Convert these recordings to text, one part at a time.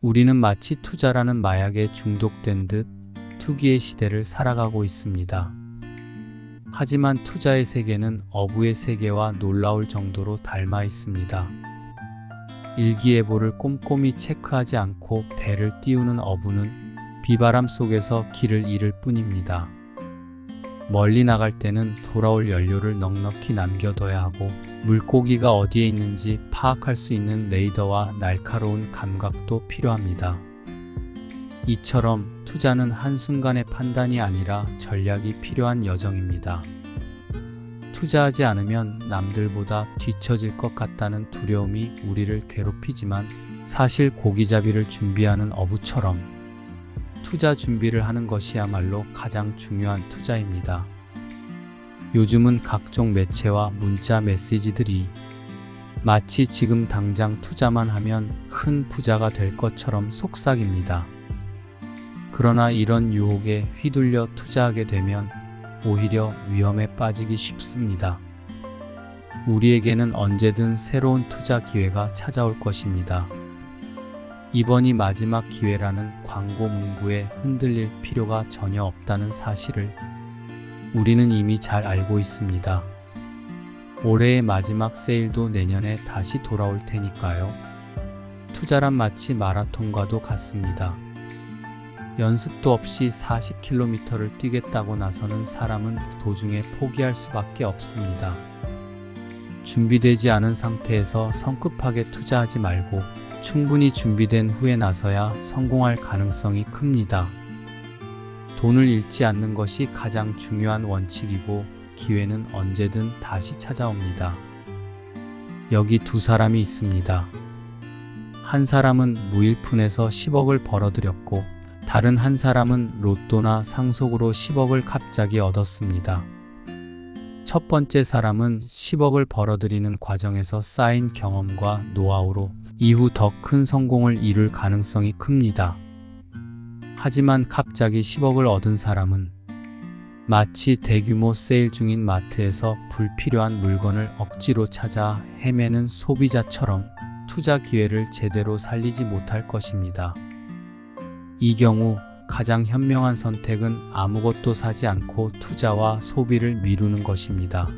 우리는 마치 투자라는 마약에 중독된 듯 투기의 시대를 살아가고 있습니다. 하지만 투자의 세계는 어부의 세계와 놀라울 정도로 닮아 있습니다. 일기예보를 꼼꼼히 체크하지 않고 배를 띄우는 어부는 비바람 속에서 길을 잃을 뿐입니다. 멀리 나갈 때는 돌아올 연료를 넉넉히 남겨둬야 하고 물고기가 어디에 있는지 파악할 수 있는 레이더와 날카로운 감각도 필요합니다. 이처럼 투자는 한순간의 판단이 아니라 전략이 필요한 여정입니다. 투자하지 않으면 남들보다 뒤처질 것 같다는 두려움이 우리를 괴롭히지만 사실 고기잡이를 준비하는 어부처럼 투자 준비를 하는 것이야말로 가장 중요한 투자입니다. 요즘은 각종 매체와 문자 메시지들이 마치 지금 당장 투자만 하면 큰 부자가 될 것처럼 속삭입니다. 그러나 이런 유혹에 휘둘려 투자하게 되면 오히려 위험에 빠지기 쉽습니다. 우리에게는 언제든 새로운 투자 기회가 찾아올 것입니다. 이번이 마지막 기회라는 광고 문구에 흔들릴 필요가 전혀 없다는 사실을 우리는 이미 잘 알고 있습니다. 올해의 마지막 세일도 내년에 다시 돌아올 테니까요. 투자란 마치 마라톤과도 같습니다. 연습도 없이 40km를 뛰겠다고 나서는 사람은 도중에 포기할 수밖에 없습니다. 준비되지 않은 상태에서 성급하게 투자하지 말고 충분히 준비된 후에 나서야 성공할 가능성이 큽니다. 돈을 잃지 않는 것이 가장 중요한 원칙이고 기회는 언제든 다시 찾아옵니다. 여기 두 사람이 있습니다. 한 사람은 무일푼에서 10억을 벌어들였고 다른 한 사람은 로또나 상속으로 10억을 갑자기 얻었습니다. 첫 번째 사람은 10억을 벌어들이는 과정에서 쌓인 경험과 노하우로 이후 더 큰 성공을 이룰 가능성이 큽니다. 하지만 갑자기 10억을 얻은 사람은 마치 대규모 세일 중인 마트에서 불필요한 물건을 억지로 찾아 헤매는 소비자처럼 투자 기회를 제대로 살리지 못할 것입니다. 이 경우 가장 현명한 선택은 아무것도 사지 않고 투자와 소비를 미루는 것입니다.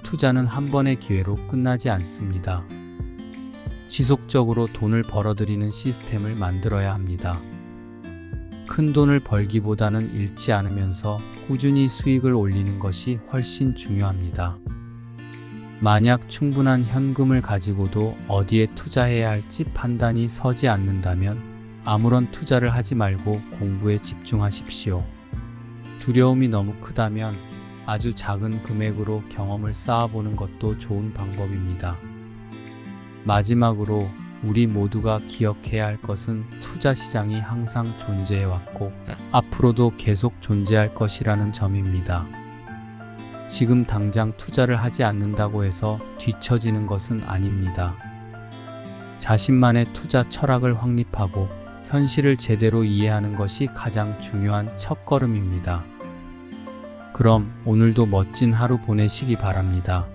투자는 한 번의 기회로 끝나지 않습니다. 지속적으로 돈을 벌어들이는 시스템을 만들어야 합니다. 큰 돈을 벌기보다는 잃지 않으면서 꾸준히 수익을 올리는 것이 훨씬 중요합니다. 만약 충분한 현금을 가지고도 어디에 투자해야 할지 판단이 서지 않는다면 아무런 투자를 하지 말고 공부에 집중하십시오. 두려움이 너무 크다면 아주 작은 금액으로 경험을 쌓아보는 것도 좋은 방법입니다. 마지막으로 우리 모두가 기억해야 할 것은 투자 시장이 항상 존재해왔고 앞으로도 계속 존재할 것이라는 점입니다. 지금 당장 투자를 하지 않는다고 해서 뒤처지는 것은 아닙니다. 자신만의 투자 철학을 확립하고 현실을 제대로 이해하는 것이 가장 중요한 첫걸음입니다. 그럼 오늘도 멋진 하루 보내시기 바랍니다.